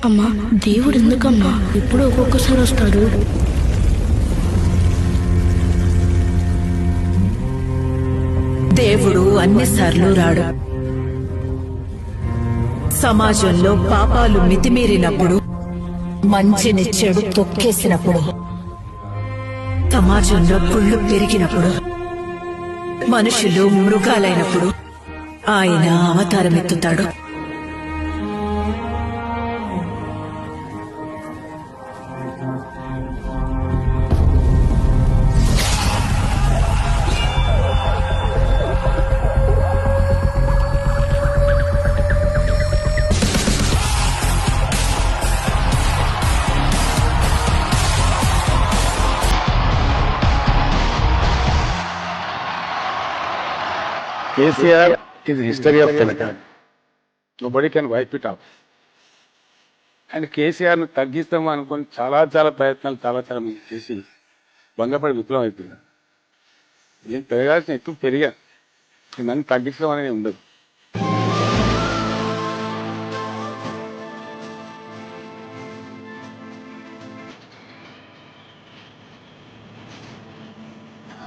అమ్మా, దేవుడు ఎందుకమ్మా ఎప్పుడు ఒక్కొక్కసారి వస్తాడు? దేవుడు అన్నిసార్లు రాడు. సమాజంలో పాపాలు మితిమీరినప్పుడు, మంచిని చెడు తొక్కేసినప్పుడు, సమాజంలో కుళ్ళు పెరిగినప్పుడు, మనుషులు మృగాలైనప్పుడు ఆయన అవతారమెత్తుతాడు. KCR is the history of Telangana. Nobody can wipe it out. And కేసీఆర్ను తగ్గిస్తాము అనుకుని చాలా ప్రయత్నాలు చాలా మంది చేసి భంగపడి విప్లవం అయిపోయింది. ఏం పెరగాల్సిన ఎత్తు పెరిగా నన్ను తగ్గించడం అనేది ఉండదు.